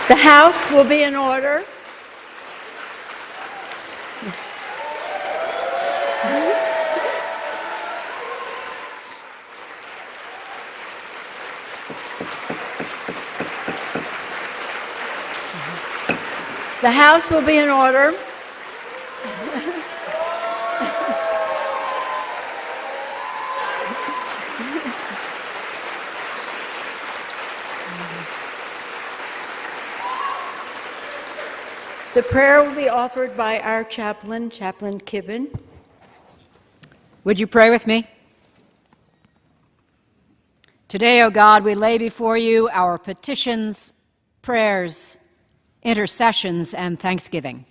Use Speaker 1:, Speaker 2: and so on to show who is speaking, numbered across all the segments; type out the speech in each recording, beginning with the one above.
Speaker 1: The House will be in order. The House will be in order. The prayer will be offered by our chaplain, Chaplain Kibben.
Speaker 2: Would you pray with me? Today, O God, we lay before you our petitions, prayers, intercessions, and thanksgiving.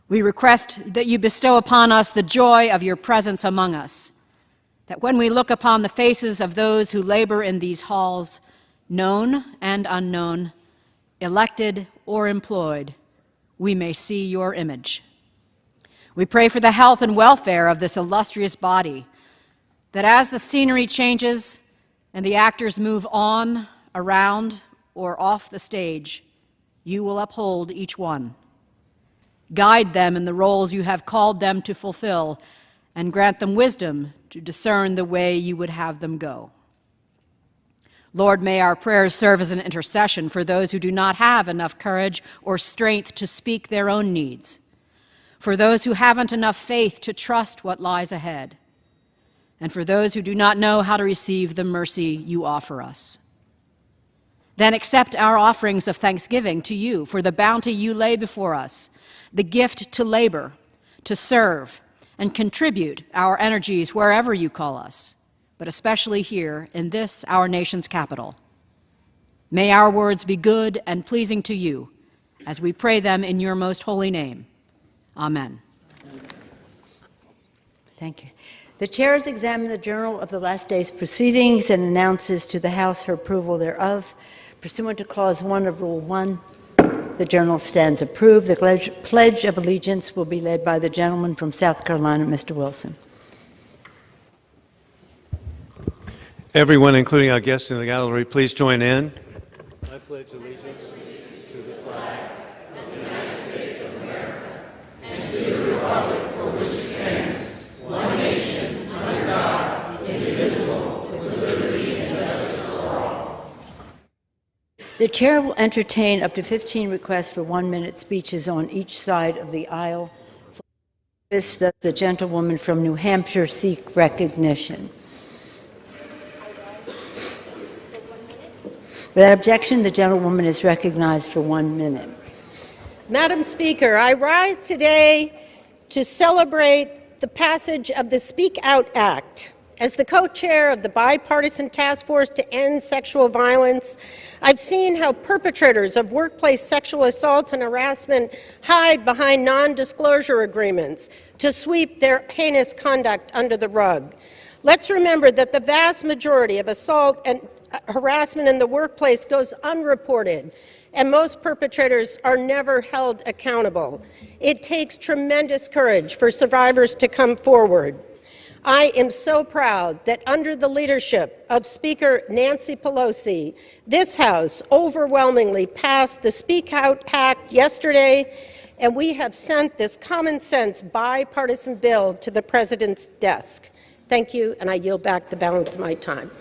Speaker 2: We request that you bestow upon us the joy of your presence among us, that when we look upon the faces of those who labor in these halls, known and unknown, elected or employed, we may see your image. We pray for the health and welfare of this illustrious body, that as the scenery changes and the actors move on, around, or off the stage, you will uphold each one. Guide them in the roles you have called them to fulfill, and grant them wisdom to discern the way you would have them go. Lord, may our prayers serve as an intercession for those who do not have enough courage or strength to speak their own needs, for those who haven't enough faith to trust what lies ahead, and for those who do not know how to receive the mercy you offer us. Then accept our offerings of thanksgiving to you for the bounty you lay before us, the gift to labor, to serve, and contribute our energies wherever you call us, but especially here in this, our nation's capital. May our words be good and pleasing to you as we pray them in your most holy name. Amen.
Speaker 1: Thank you. The chair has examined the journal of the last day's proceedings and announces to the House her approval thereof. Pursuant to Clause 1 of Rule 1, the journal stands approved. The Pledge of Allegiance will be led by the gentleman from South Carolina, Mr. Wilson.
Speaker 3: Everyone, including our guests in the gallery, please join in. I pledge allegiance to the flag
Speaker 4: of the United States of America and to the republic for which it stands, one nation, under God, indivisible, with liberty and justice for all.
Speaker 1: The chair will entertain up to 15 requests for 1-minute speeches on each side of the aisle. Does the gentlewoman from New Hampshire seek recognition? Without objection, the gentlewoman is recognized for 1 minute.
Speaker 5: Madam Speaker, I rise today to celebrate the passage of the Speak Out Act. As the co-chair of the bipartisan task force to end sexual violence, I've seen how perpetrators of workplace sexual assault and harassment hide behind non-disclosure agreements to sweep their heinous conduct under the rug. Let's remember that the vast majority of assault and harassment in the workplace goes unreported, and most perpetrators are never held accountable. It takes tremendous courage for survivors to come forward. I am so proud that under the leadership of Speaker Nancy Pelosi, this House overwhelmingly passed the Speak Out Act yesterday, and we have sent this common sense bipartisan bill to the President's desk. Thank you, and I yield back the balance of my time.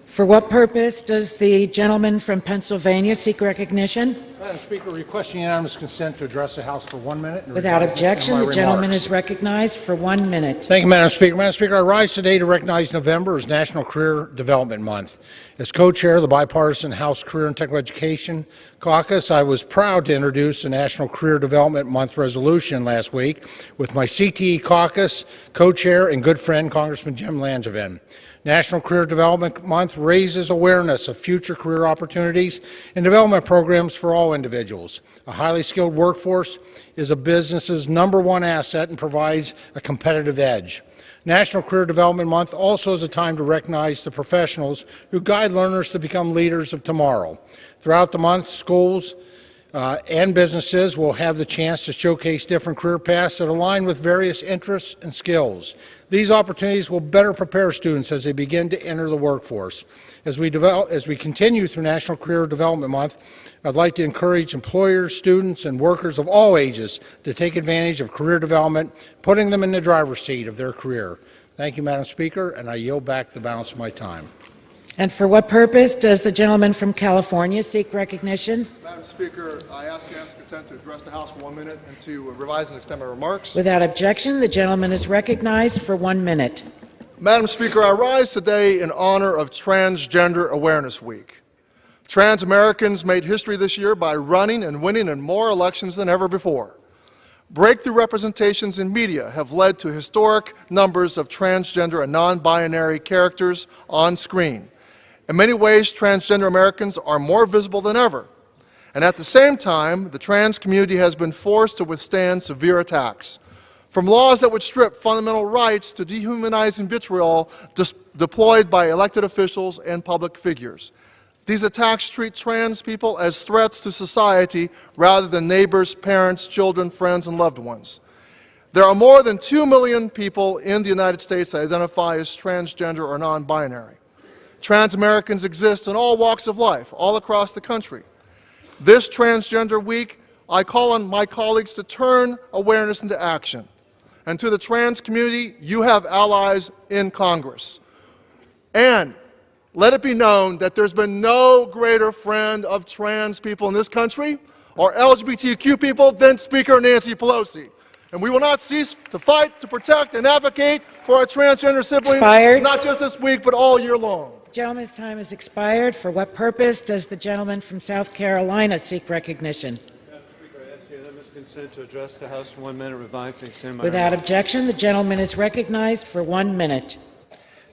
Speaker 6: For what purpose does the gentleman from Pennsylvania seek recognition?
Speaker 7: Madam Speaker, requesting unanimous consent to address the House for 1 minute.
Speaker 6: Without objection, the gentleman is recognized for 1 minute.
Speaker 7: Thank you, Madam Speaker. Madam Speaker, I rise today to recognize November as National Career Development Month. As co-chair of the bipartisan House Career and Technical Education Caucus, I was proud to introduce the National Career Development Month resolution last week with my CTE caucus co-chair and good friend, Congressman Jim Langevin. National Career Development Month raises awareness of future career opportunities and development programs for all individuals. A highly skilled workforce is a business's #1 asset and provides a competitive edge. National Career Development Month also is a time to recognize the professionals who guide learners to become leaders of tomorrow. Throughout the month, schools and businesses will have the chance to showcase different career paths that align with various interests and skills. These opportunities will better prepare students as they begin to enter the workforce. As we continue through National Career Development Month, I'd like to encourage employers, students, and workers of all ages to take advantage of career development, putting them in the driver's seat of their career. Thank you, Madam Speaker, and I yield back the balance of my time.
Speaker 6: And for what purpose does the gentleman from California seek recognition?
Speaker 8: Madam Speaker, I ask unanimous consent to address the House for 1 minute and to revise and extend my remarks.
Speaker 6: Without objection, the gentleman is recognized for 1 minute.
Speaker 8: Madam Speaker, I rise today in honor of Transgender Awareness Week. Trans Americans made history this year by running and winning in more elections than ever before. Breakthrough representations in media have led to historic numbers of transgender and non-binary characters on screen. In many ways, transgender Americans are more visible than ever. And at the same time, the trans community has been forced to withstand severe attacks. From laws that would strip fundamental rights to dehumanizing vitriol deployed by elected officials and public figures. These attacks treat trans people as threats to society rather than neighbors, parents, children, friends, and loved ones. There are more than 2 million people in the United States that identify as transgender or non-binary. Trans Americans exist in all walks of life, all across the country. This Transgender Week, I call on my colleagues to turn awareness into action. And to the trans community, you have allies in Congress. And let it be known that there's been no greater friend of trans people in this country or LGBTQ people than Speaker Nancy Pelosi. And we will not cease to fight, to protect, and advocate for our transgender siblings, not just this week, but all year long.
Speaker 6: Gentleman's time has expired. For what purpose does the gentleman from South Carolina seek recognition?
Speaker 3: Madam Speaker, I ask unanimous consent to address the House for 1 minute, revive and extend my
Speaker 6: Without
Speaker 3: remarks.
Speaker 6: objection, the gentleman is recognized for 1 minute.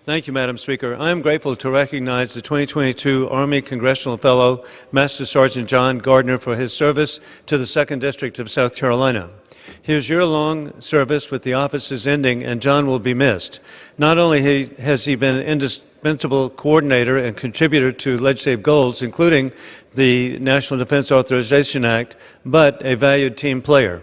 Speaker 3: Thank you, Madam Speaker. I am grateful to recognize the 2022 Army Congressional Fellow, Master Sergeant John Gardner, for his service to the 2nd District of South Carolina. His year-long service with the office is ending, and John will be missed. Not only has he been an indispensable coordinator and contributor to legislative goals, including the National Defense Authorization Act, but a valued team player.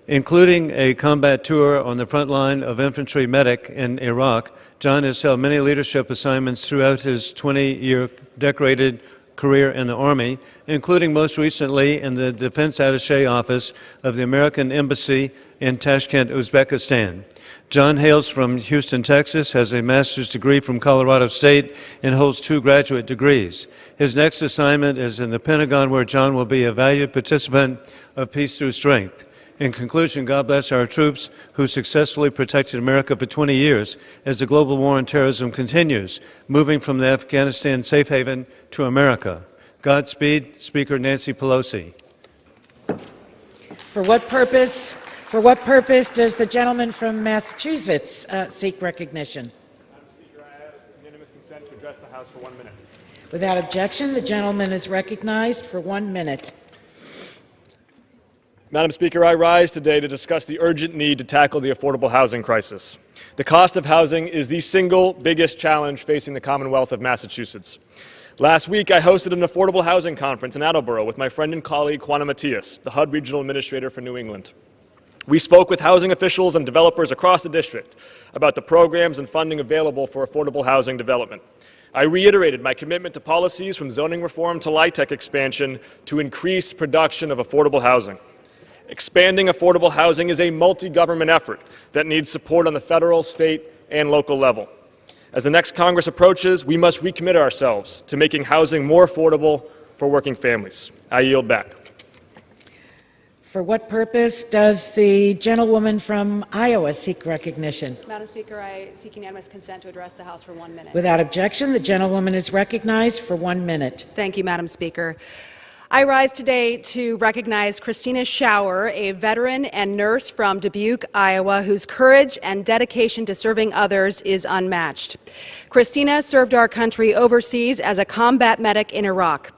Speaker 3: Including a combat tour on the front line of infantry medic in Iraq, John has held many leadership assignments throughout his 20-year decorated career in the Army, including most recently in the Defense Attaché Office of the American Embassy in Tashkent, Uzbekistan. John hails from Houston, Texas, has a master's degree from Colorado State, and holds 2 graduate degrees. His next assignment is in the Pentagon, where John will be a valued participant of Peace Through Strength. In conclusion, God bless our troops who successfully protected America for 20 years as the global war on terrorism continues, moving from the Afghanistan safe haven to America. Godspeed, Speaker Nancy Pelosi.
Speaker 6: For what purpose does the gentleman from Massachusetts seek recognition?
Speaker 9: Madam Speaker, I ask unanimous consent to address the House for 1 minute.
Speaker 6: Without objection, the gentleman is recognized for 1 minute.
Speaker 9: Madam Speaker, I rise today to discuss the urgent need to tackle the affordable housing crisis. The cost of housing is the single biggest challenge facing the Commonwealth of Massachusetts. Last week, I hosted an affordable housing conference in Attleboro with my friend and colleague Juana Matias, the HUD Regional Administrator for New England. We spoke with housing officials and developers across the district about the programs and funding available for affordable housing development. I reiterated my commitment to policies from zoning reform to LIHTC expansion to increase production of affordable housing. Expanding affordable housing is a multi-government effort that needs support on the federal, state, and local level. As the next Congress approaches, we must recommit ourselves to making housing more affordable for working families. I yield back.
Speaker 6: For what purpose does the gentlewoman from Iowa seek recognition?
Speaker 10: Madam Speaker, I seek unanimous consent to address the House for 1 minute.
Speaker 6: Without objection, the gentlewoman is recognized for 1 minute.
Speaker 10: Thank you, Madam Speaker. I rise today to recognize Christina Schauer, a veteran and nurse from Dubuque, Iowa, whose courage and dedication to serving others is unmatched. Christina served our country overseas as a combat medic in Iraq.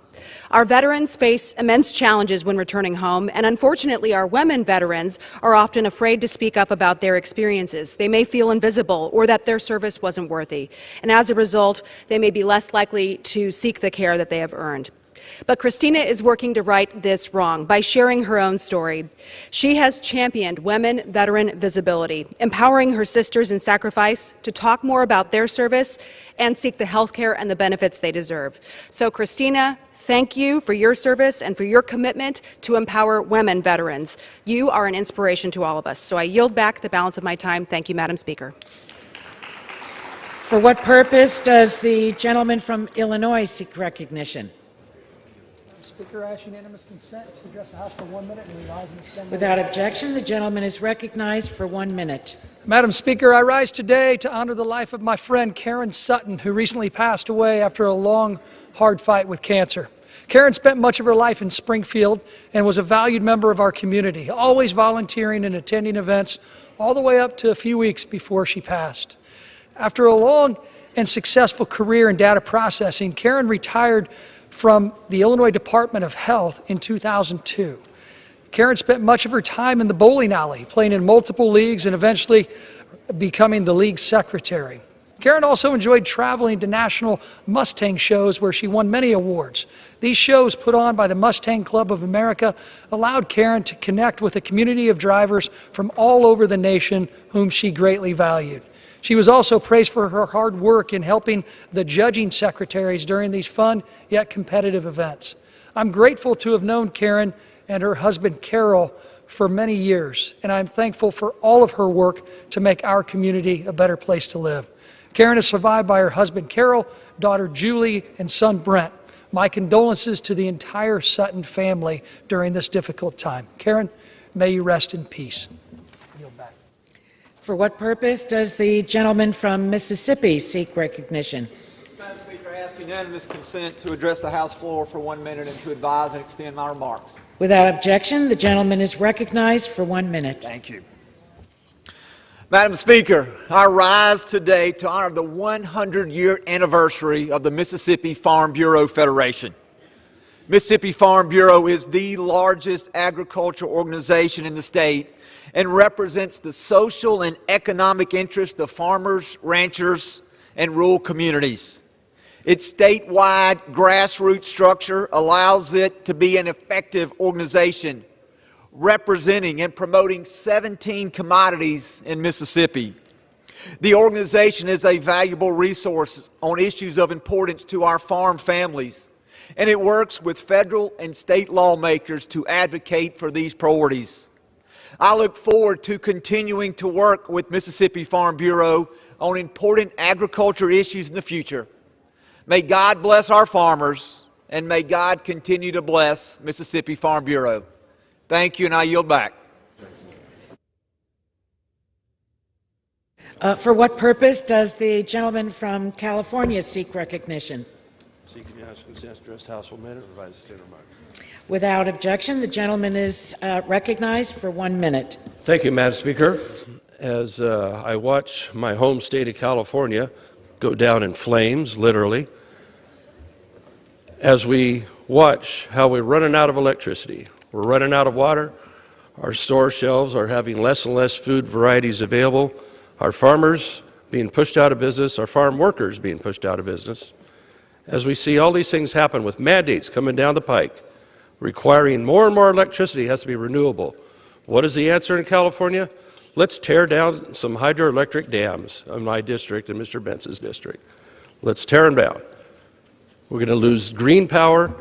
Speaker 10: Our veterans face immense challenges when returning home, and unfortunately, our women veterans are often afraid to speak up about their experiences. They may feel invisible or that their service wasn't worthy, and as a result, they may be less likely to seek the care that they have earned. But Christina is working to right this wrong by sharing her own story. She has championed women veteran visibility, empowering her sisters in sacrifice to talk more about their service and seek the health care and the benefits they deserve. So, Christina, thank you for your service and for your commitment to empower women veterans. You are an inspiration to all of us. So I yield back the balance of my time. Thank you, Madam Speaker.
Speaker 6: For what purpose does the gentleman from Illinois seek recognition?
Speaker 11: Speaker, I ask unanimous consent to address the House for 1 minute and revise and extend.
Speaker 6: Without objection, the gentleman is recognized for 1 minute.
Speaker 11: Madam Speaker, I rise today to honor the life of my friend Karen Sutton, who recently passed away after a long, hard fight with cancer. Karen spent much of her life in Springfield and was a valued member of our community, always volunteering and attending events all the way up to a few weeks before she passed. After a long and successful career in data processing, Karen retired from the Illinois Department of Health in 2002. Karen spent much of her time in the bowling alley, playing in multiple leagues and eventually becoming the league secretary. Karen also enjoyed traveling to national Mustang shows where she won many awards. These shows, put on by the Mustang Club of America, allowed Karen to connect with a community of drivers from all over the nation whom she greatly valued. She was also praised for her hard work in helping the judging secretaries during these fun yet competitive events. I'm grateful to have known Karen and her husband Carol for many years, and I'm thankful for all of her work to make our community a better place to live. Karen is survived by her husband Carol, daughter Julie, and son Brent. My condolences to the entire Sutton family during this difficult time. Karen, may you rest in peace. Yield back.
Speaker 6: For what purpose does the gentleman from Mississippi seek recognition?
Speaker 12: Madam Speaker, I ask unanimous consent to address the House floor for 1 minute and to advise and extend my remarks.
Speaker 6: Without objection, the gentleman is recognized for 1 minute.
Speaker 12: Thank you. Madam Speaker, I rise today to honor the 100-year anniversary of the Mississippi Farm Bureau Federation. Mississippi Farm Bureau is the largest agricultural organization in the state and represents the social and economic interests of farmers, ranchers, and rural communities. Its statewide grassroots structure allows it to be an effective organization representing and promoting 17 commodities in Mississippi. The organization is a valuable resource on issues of importance to our farm families, and it works with federal and state lawmakers to advocate for these priorities. I look forward to continuing to work with Mississippi Farm Bureau on important agriculture issues in the future. May God bless our farmers, and may God continue to bless Mississippi Farm Bureau. Thank you, and I yield back.
Speaker 6: For what purpose does the gentleman from California seek recognition?
Speaker 13: Seeking unanimous consent to address the House for a minute, revise the remarks.
Speaker 6: Without objection, the gentleman is recognized for 1 minute.
Speaker 13: Thank you, Madam Speaker. As I watch my home state of California go down in flames, literally, as we watch how we're running out of electricity, we're running out of water, our store shelves are having less and less food varieties available, our farmers being pushed out of business, our farm workers being pushed out of business. As we see all these things happen with mandates coming down the pike, requiring more and more electricity has to be renewable. What is the answer in California? Let's tear down some hydroelectric dams in my district and Mr. Bentz's district. Let's tear them down. We're going to lose green power.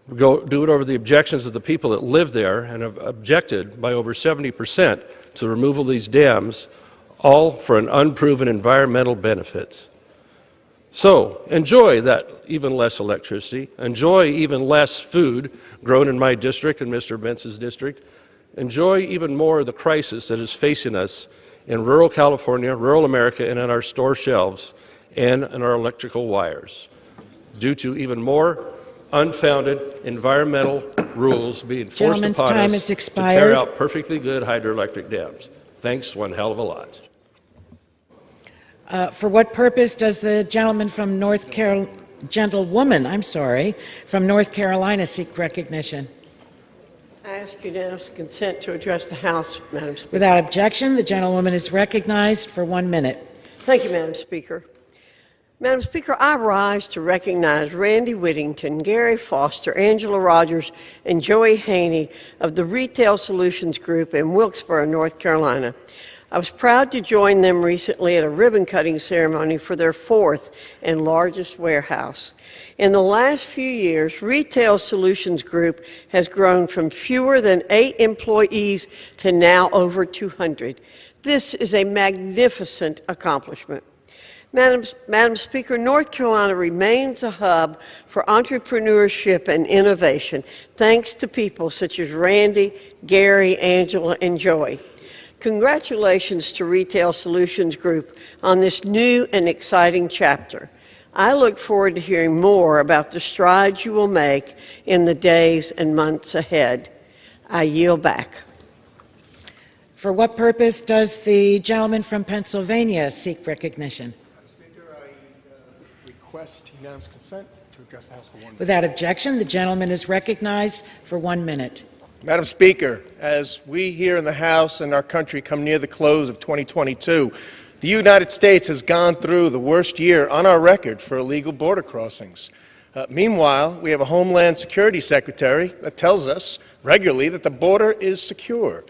Speaker 13: We'll do it over the objections of the people that live there and have objected by over 70% to the removal of these dams, all for an unproven environmental benefit. So enjoy that even less electricity, enjoy even less food grown in my district and Mr. Bentz's district, enjoy even more of the crisis that is facing us in rural California, rural America, and on our store shelves and in our electrical wires, due to even more unfounded environmental rules being forced upon us to tear out perfectly good hydroelectric dams. Thanks one hell of a lot.
Speaker 6: For what purpose does the gentleman from gentlewoman from North Carolina seek recognition?
Speaker 14: I ask unanimous consent to address the House, Madam Speaker.
Speaker 6: Without objection, the gentlewoman is recognized for 1 minute.
Speaker 14: Thank you, Madam Speaker. Madam Speaker, I rise to recognize Randy Whittington, Gary Foster, Angela Rogers, and Joey Haney of the Retail Solutions Group in Wilkesboro, North Carolina. I was proud to join them recently at a ribbon-cutting ceremony for their 4th and largest warehouse. In the last few years, Retail Solutions Group has grown from fewer than 8 employees to now over 200. This is a magnificent accomplishment. Madam Speaker, North Carolina remains a hub for entrepreneurship and innovation, thanks to people such as Randy, Gary, Angela, and Joey. Congratulations to Retail Solutions Group on this new and exciting chapter. I look forward to hearing more about the strides you will make in the days and months ahead. I yield back.
Speaker 6: For what purpose does the gentleman from Pennsylvania seek recognition?
Speaker 15: Request unanimous consent to address the House for 1 minute.
Speaker 6: Without objection, the gentleman is recognized for 1 minute.
Speaker 15: Madam Speaker, as we here in the House and our country come near the close of 2022, the United States has gone through the worst year on our record for illegal border crossings. Meanwhile, we have a Homeland Security Secretary that tells us regularly that the border is secure.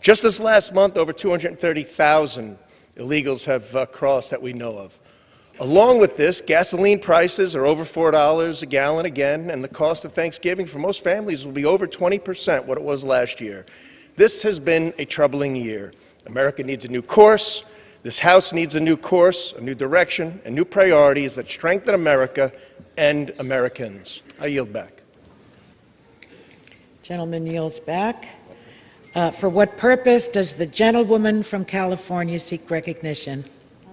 Speaker 15: Just this last month, over 230,000 illegals have crossed that we know of. Along with this, gasoline prices are over $4 a gallon again, and the cost of Thanksgiving for most families will be over 20% what it was last year. This has been a troubling year. America needs a new course. This House needs a new course, a new direction, and new priorities that strengthen America and Americans. I yield back.
Speaker 6: Gentleman yields back. For what purpose does the gentlewoman from California seek recognition?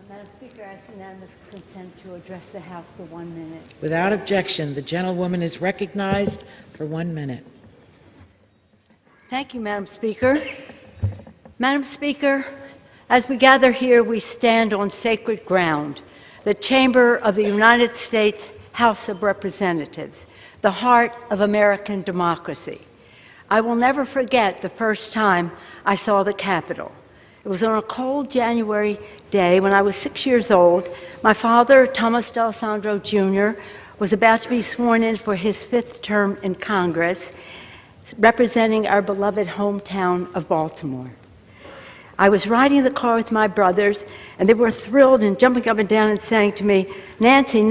Speaker 1: Madam Speaker, I ask unanimous consent to address the House for 1 minute.
Speaker 6: Without objection, the gentlewoman is recognized for 1 minute.
Speaker 1: Thank you, Madam Speaker. Madam Speaker, as we gather here, we stand on sacred ground, the chamber of the United States House of Representatives, the heart of American democracy. I will never forget the first time I saw the Capitol. It was on a cold January day when I was 6 years old. My father, Thomas D'Alessandro Jr., was about to be sworn in for his 5th term in Congress, representing our beloved hometown of Baltimore. I was riding the car with my brothers, and they were thrilled and jumping up and down and saying to me, Nancy,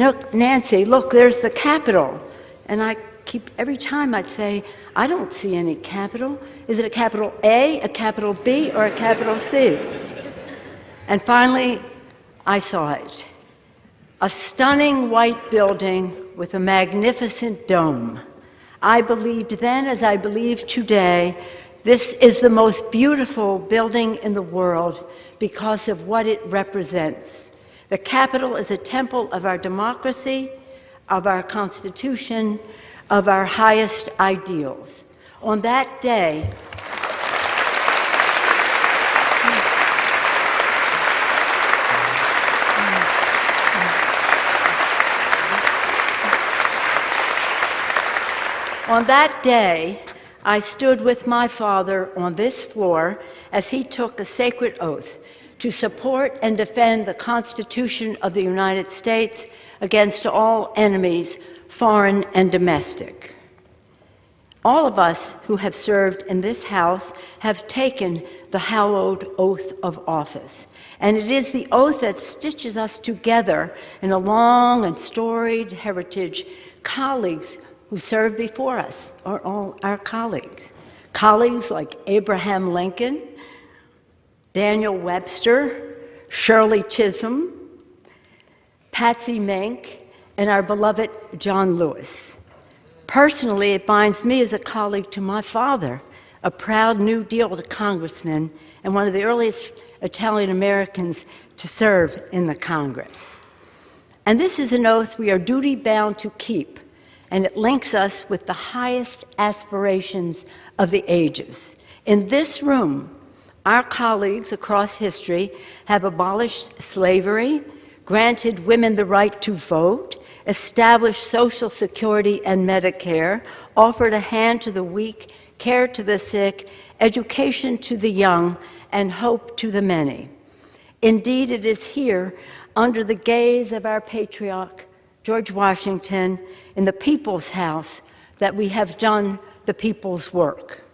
Speaker 1: look, there's the Capitol. And every time I'd say, I don't see any Capitol. Is it a capital A, a capital B, or a capital C? And finally, I saw it. A stunning white building with a magnificent dome. I believed then, as I believe today, this is the most beautiful building in the world because of what it represents. The Capitol is a temple of our democracy, of our Constitution, of our highest ideals. On that day, I stood with my father on this floor as he took a sacred oath to support and defend the Constitution of the United States against all enemies, foreign and domestic. All of us who have served in this House have taken the hallowed oath of office, and it is the oath that stitches us together in a long and storied heritage. Colleagues who served before us are all our colleagues. Colleagues like Abraham Lincoln, Daniel Webster, Shirley Chisholm, Patsy Mink, and our beloved John Lewis. Personally, it binds me as a colleague to my father, a proud New Deal congressman and one of the earliest Italian Americans to serve in the Congress. And this is an oath we are duty-bound to keep, and it links us with the highest aspirations of the ages. In this room, our colleagues across history have abolished slavery, granted women the right to vote, established Social Security and Medicare, offered a hand to the weak, care to the sick, education to the young, and hope to the many. Indeed, it is here under the gaze of our patriarch, George Washington, in the People's House, that we have done the people's work.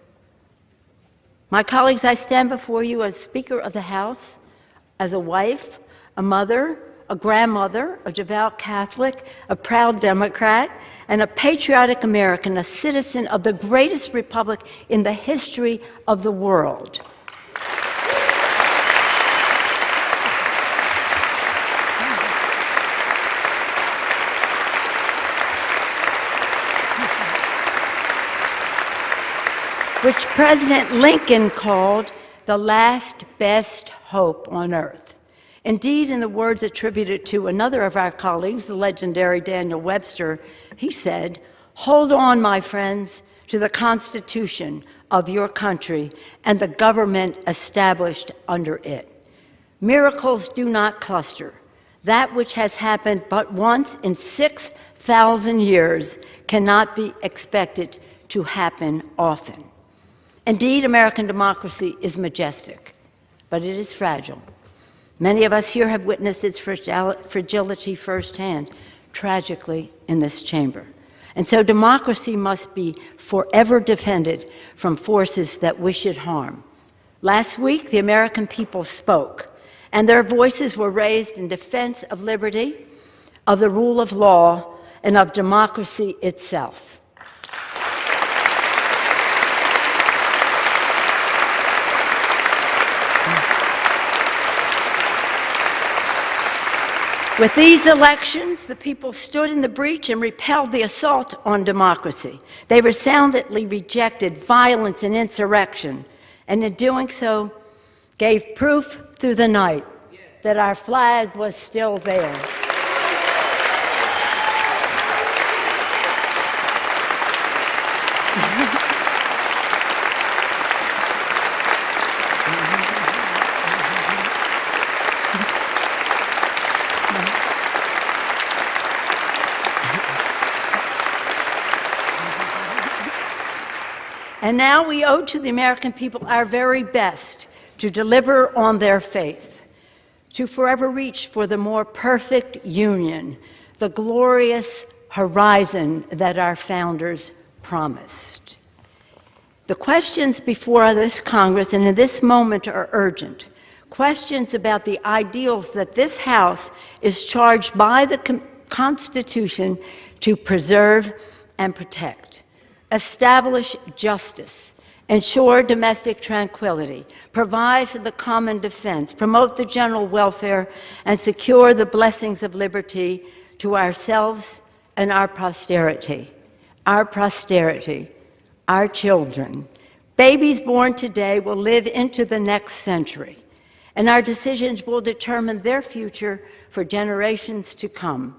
Speaker 1: My colleagues, I stand before you as Speaker of the House, as a wife, a mother, a grandmother, a devout Catholic, a proud Democrat, and a patriotic American, a citizen of the greatest republic in the history of the world. Which President Lincoln called the last best hope on earth. Indeed, in the words attributed to another of our colleagues, the legendary Daniel Webster, he said, "Hold on, my friends, to the Constitution of your country and the government established under it. Miracles do not cluster. That which has happened but once in 6,000 years cannot be expected to happen often." Indeed, American democracy is majestic, but it is fragile. Many of us here have witnessed its fragility firsthand, tragically, in this chamber. And so democracy must be forever defended from forces that wish it harm. Last week, the American people spoke, and their voices were raised in defense of liberty, of the rule of law, and of democracy itself. With these elections, the people stood in the breach and repelled the assault on democracy. They resoundingly rejected violence and insurrection, and in doing so, gave proof through the night that our flag was still there. And now we owe to the American people our very best to deliver on their faith, to forever reach for the more perfect union, the glorious horizon that our founders promised. The questions before this Congress and in this moment are urgent. Questions about the ideals that this House is charged by the Constitution to preserve and protect. Establish justice, ensure domestic tranquility, provide for the common defense, promote the general welfare, and secure the blessings of liberty to ourselves and our posterity. Our posterity, our children. Babies born today will live into the next century, and our decisions will determine their future for generations to come.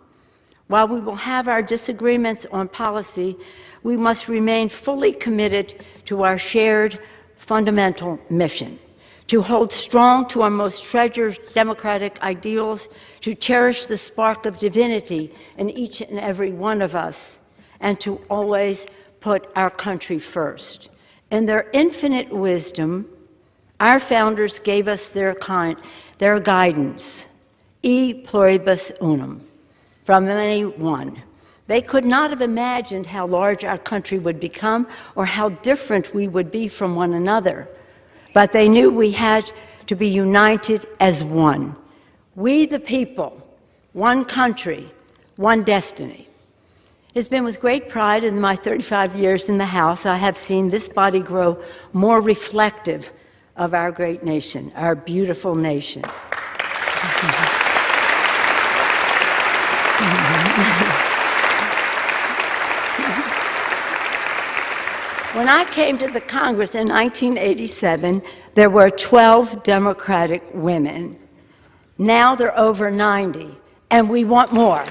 Speaker 1: While we will have our disagreements on policy, we must remain fully committed to our shared fundamental mission, to hold strong to our most treasured democratic ideals, to cherish the spark of divinity in each and every one of us, and to always put our country first. In their infinite wisdom, our founders gave us their guidance, e pluribus unum, from many one. They could not have imagined how large our country would become or how different we would be from one another. But they knew we had to be united as one. We the people, one country, one destiny. It has been with great pride in my 35 years in the House I have seen this body grow more reflective of our great nation, our beautiful nation. When I came to the Congress in 1987, there were 12 Democratic women. Now there are over 90, and we want more.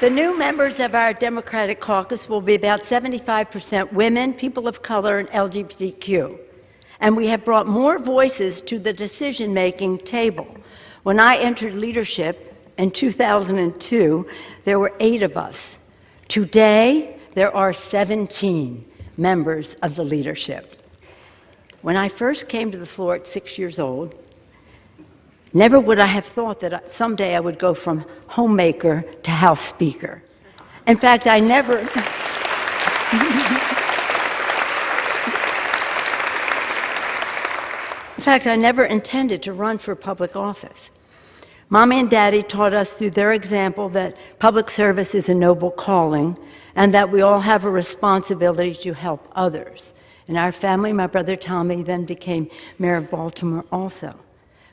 Speaker 1: The new members of our Democratic caucus will be about 75% women, people of color, and LGBTQ. And we have brought more voices to the decision-making table. When I entered leadership In 2002, there were 8 of us. Today, there are 17 members of the leadership. When I first came to the floor at 6 years old, never would I have thought that someday I would go from homemaker to House Speaker. In fact, I never... In fact, I never intended to run for public office. Mommy and Daddy taught us through their example that public service is a noble calling and that we all have a responsibility to help others. In our family, my brother Tommy then became mayor of Baltimore also.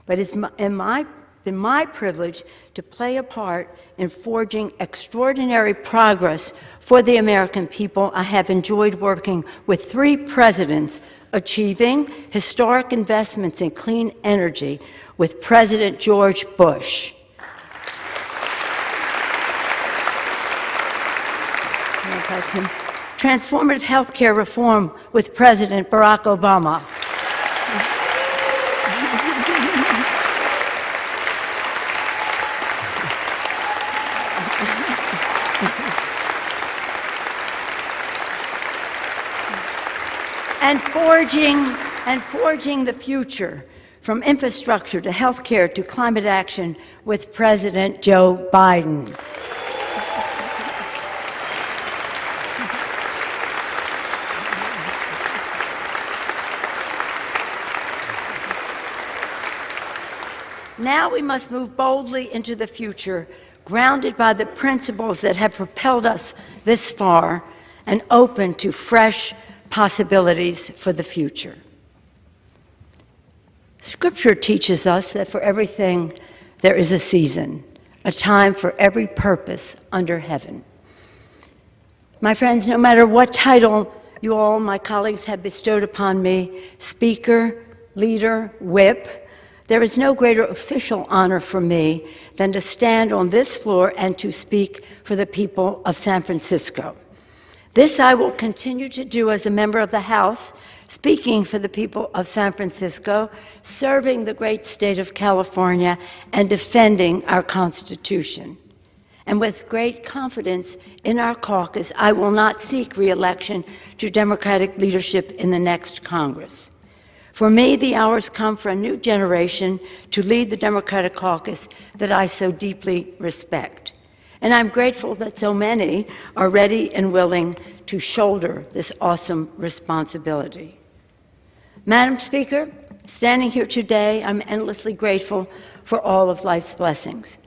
Speaker 1: But it's been my privilege to play a part in forging extraordinary progress for the American people. I have enjoyed working with 3 presidents, achieving historic investments in clean energy with President George Bush. Transformative health care reform with President Barack Obama. And forging the future, from infrastructure to healthcare to climate action with President Joe Biden. Now we must move boldly into the future, grounded by the principles that have propelled us this far and open to fresh possibilities for the future. Scripture teaches us that for everything there is a season, a time for every purpose under heaven. My friends, no matter what title you all, my colleagues, have bestowed upon me, speaker, leader, whip, there is no greater official honor for me than to stand on this floor and to speak for the people of San Francisco. This I will continue to do as a member of the House, speaking for the people of San Francisco, serving the great state of California, and defending our Constitution. And with great confidence in our caucus, I will not seek re-election to Democratic leadership in the next Congress. For me, the hour's come for a new generation to lead the Democratic caucus that I so deeply respect. And I'm grateful that so many are ready and willing to shoulder this awesome responsibility. Madam Speaker, standing here today, I'm endlessly grateful for all of life's blessings,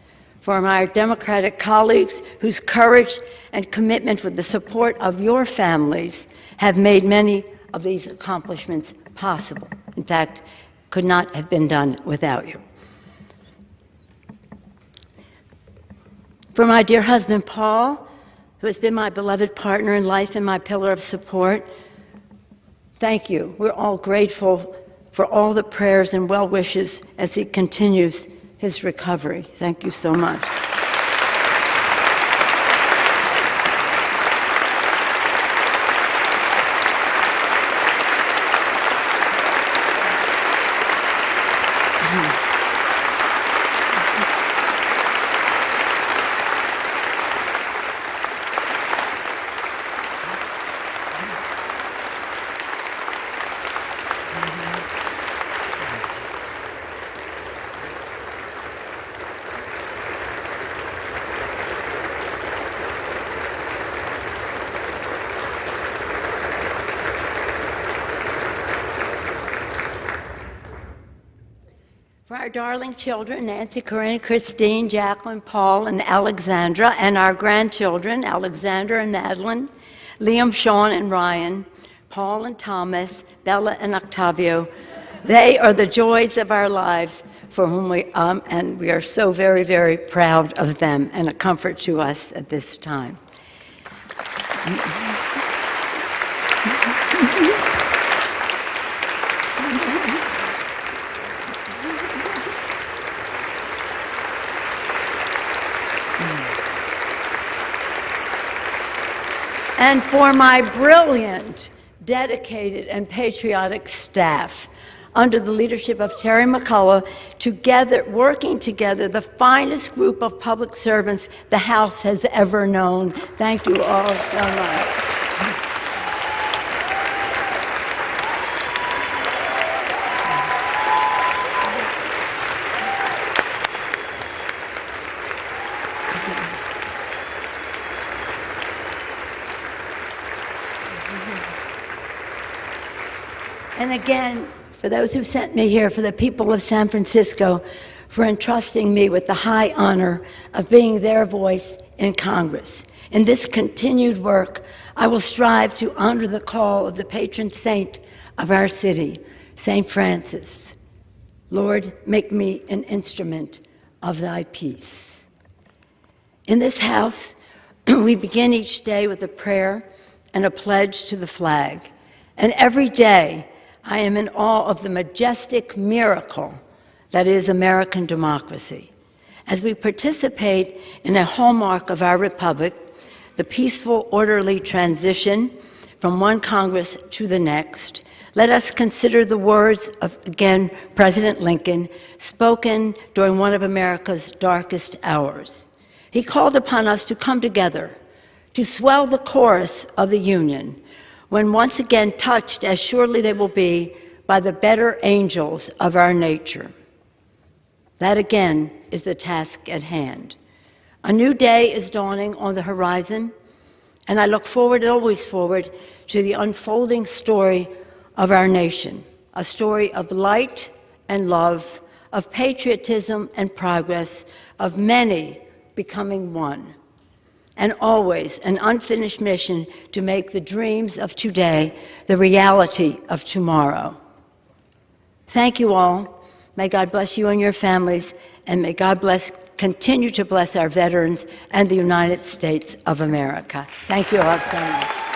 Speaker 1: for my Democratic colleagues whose courage and commitment with the support of your families have made many of these accomplishments possible. In fact, could not have been done without you. For my dear husband, Paul, who has been my beloved partner in life and my pillar of support, thank you. We're all grateful for all the prayers and well wishes as he continues his recovery. Thank you so much. For our darling children, Nancy, Corinne, Christine, Jacqueline, Paul, and Alexandra, and our grandchildren, Alexander and Madeline, Liam, Sean, and Ryan, Paul and Thomas, Bella and Octavio, they are the joys of our lives for whom and we are so very, very proud of them and a comfort to us at this time. And for my brilliant, dedicated, and patriotic staff, under the leadership of Terry McCullough, working together, the finest group of public servants the House has ever known. Thank you all so much. And again, for those who sent me here, for the people of San Francisco, for entrusting me with the high honor of being their voice in Congress. In this continued work, I will strive to honor the call of the patron saint of our city, St. Francis. Lord, make me an instrument of thy peace. In this house, we begin each day with a prayer and a pledge to the flag. And every day, I am in awe of the majestic miracle that is American democracy. As we participate in a hallmark of our republic, the peaceful, orderly transition from one Congress to the next, let us consider the words of, again, President Lincoln, spoken during one of America's darkest hours. He called upon us to come together, to swell the chorus of the Union, when once again touched, as surely they will be, by the better angels of our nature. That again is the task at hand. A new day is dawning on the horizon, and I look forward, always forward, to the unfolding story of our nation, a story of light and love, of patriotism and progress, of many becoming one, and always an unfinished mission to make the dreams of today the reality of tomorrow. Thank you all. May God bless you and your families, and may God continue to bless our veterans and the United States of America. Thank you all so much.